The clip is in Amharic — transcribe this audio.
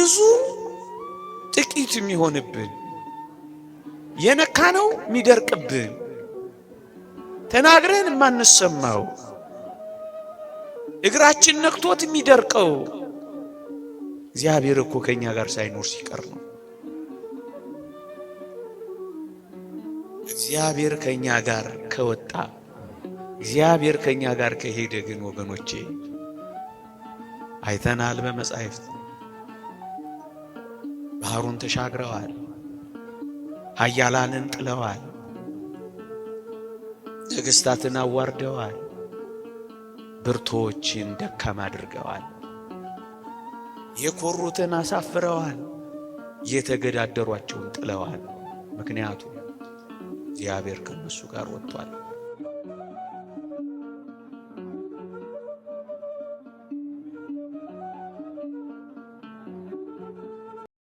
ብዙ ጥቂት የሚሆንብን የነካነው የሚደርቅብን ተናግረን ማንሰማው እግራችን ነክቶት የሚደርቀው እግዚአብሔር እኮ ከኛ ጋር ሳይኖር ሲቀር ነው። እግዚአብሔር ከኛ ጋር ከወጣ እግዚአብሔር ከኛ ጋር ከሄደ ግን ወገኖቼ አይተናል። በመጻሕፍት ባህሩን ተሻግረዋል፣ ኃያላንን ጥለዋል፣ ነገሥታትን አዋርደዋል፣ ብርቶችን ደካማ አድርገዋል፣ የኮሩትን አሳፍረዋል፣ የተገዳደሯቸውን ጥለዋል። ምክንያቱም እግዚአብሔር ከነሱ ጋር ወጥቷል።